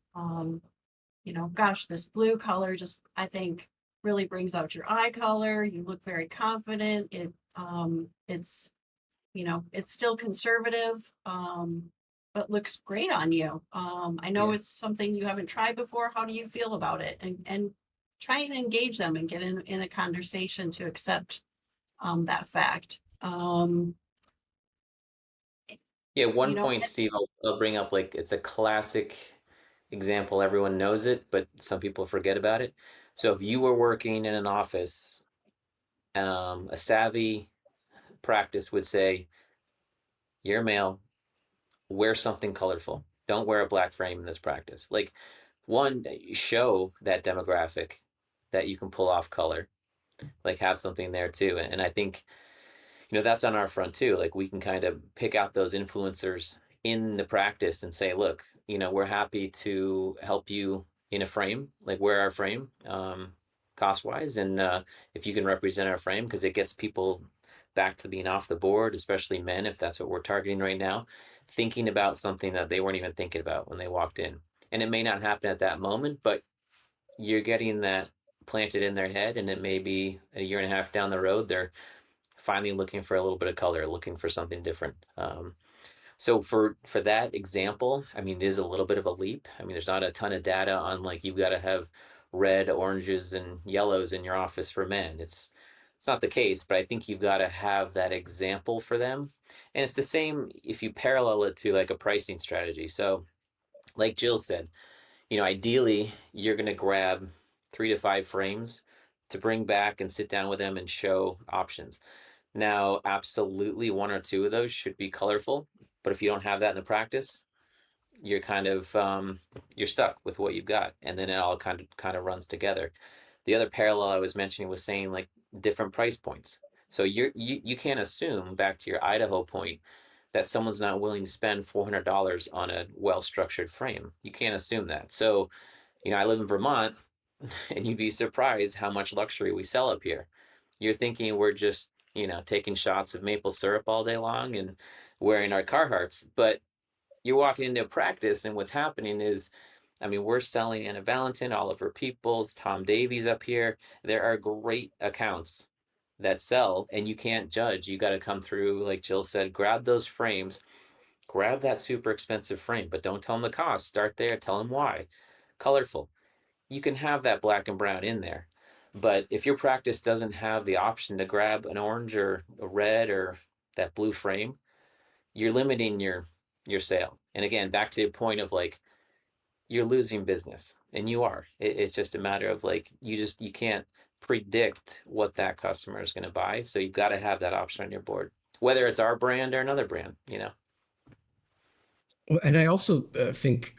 Gosh, this blue color just, I think, really brings out your eye color. You look very confident. It's still conservative, but looks great on you. I know it's something you haven't tried before. How do you feel about it? And try and engage them and get in a conversation to accept that fact. Yeah, one You know, point, Steve, I'll bring up, like, it's a classic example. Everyone knows it, but some people forget about it. So if you were working in an office, a savvy practice would say, you're a male, wear something colorful. Don't wear a black frame in this practice. Like, one, show that demographic that you can pull off color, like have something there too. And I think, that's on our front too. Like, we can kind of pick out those influencers in the practice and say, look, we're happy to help you in a frame, like wear our frame, cost wise. And if you can represent our frame, because it gets people back to being off the board, especially men, if that's what we're targeting right now, thinking about something that they weren't even thinking about when they walked in. And it may not happen at that moment, but you're getting that planted in their head, and it may be a year and a half down the road, they're finally looking for a little bit of color, looking for something different. So for that example, I mean, it is a little bit of a leap. I mean, there's not a ton of data on like you've got to have red, oranges, and yellows in your office for men. It's not the case, but I think you've got to have that example for them. And it's the same if you parallel it to like a pricing strategy. So like Jill said, ideally you're going to grab 3 to 5 frames to bring back and sit down with them and show options. Now, absolutely 1 or 2 of those should be colorful, but if you don't have that in the practice, you're kind of you're stuck with what you've got, and then it all kind of runs together. The other parallel I was mentioning was saying like different price points. So you can't assume, back to your Idaho point, that someone's not willing to spend $400 on a well-structured frame. You can't assume that. So, I live in Vermont, and you'd be surprised how much luxury we sell up here. You're thinking we're just, taking shots of maple syrup all day long and wearing our Carhartts, but you're walking into practice, and what's happening is, I mean, we're selling Anna Valentin, Oliver Peoples, Tom Davies up here. There are great accounts that sell, and you can't judge. You got to come through, like Jill said, grab those frames, grab that super expensive frame, but don't tell them the cost. Start there, tell them why. Colorful. You can have that black and brown in there. But if your practice doesn't have the option to grab an orange or a red or that blue frame, you're limiting your sale. And again, back to the point of like, you're losing business, and you are. It's just a matter of like, you can't predict what that customer is going to buy. So you've got to have that option on your board, whether it's our brand or another brand. And I also think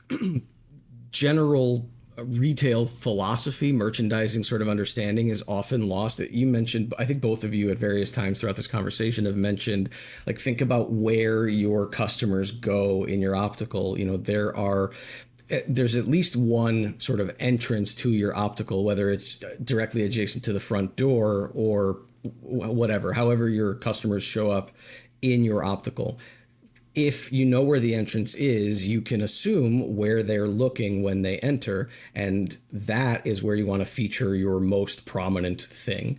general retail philosophy, merchandising sort of understanding is often lost. You mentioned, I think both of you at various times throughout this conversation have mentioned, like, think about where your customers go in your optical. There's at least one sort of entrance to your optical, whether it's directly adjacent to the front door or whatever, however your customers show up in your optical. If you know where the entrance is, you can assume where they're looking when they enter, and that is where you want to feature your most prominent thing,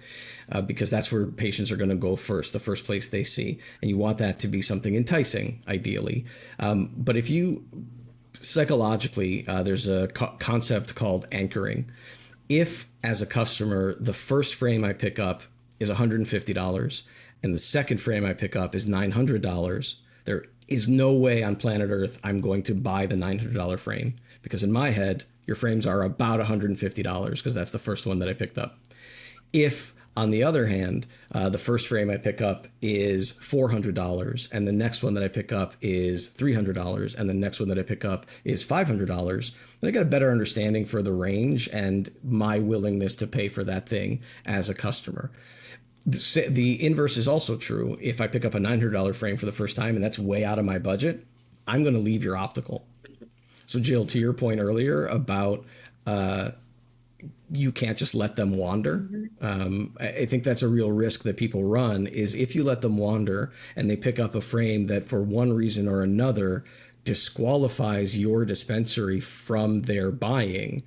because that's where patients are going to go first, the first place they see, and you want that to be something enticing, ideally. But if you psychologically, there's a concept called anchoring. If, as a customer, the first frame I pick up is $150 and the second frame I pick up is $900, there is no way on planet Earth I'm going to buy the $900 frame, because in my head, your frames are about $150 because that's the first one that I picked up. If, on the other hand, the first frame I pick up is $400 and the next one that I pick up is $300 and the next one that I pick up is $500, then I got a better understanding for the range and my willingness to pay for that thing as a customer. The inverse is also true. If I pick up a $900 frame for the first time and that's way out of my budget, I'm going to leave your optical. So Jill, to your point earlier about you can't just let them wander. I think that's a real risk that people run, is if you let them wander and they pick up a frame that for one reason or another disqualifies your dispensary from their buying,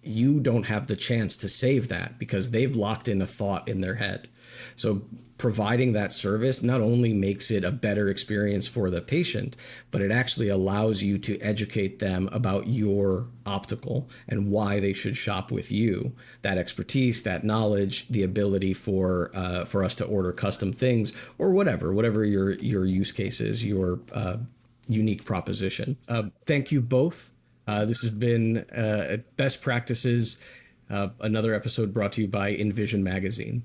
you don't have the chance to save that because they've locked in a thought in their head. So providing that service not only makes it a better experience for the patient, but it actually allows you to educate them about your optical and why they should shop with you. That expertise, that knowledge, the ability for us to order custom things or whatever your use case is, your unique proposition. Thank you both. This has been Best Practices, another episode brought to you by Envision Magazine.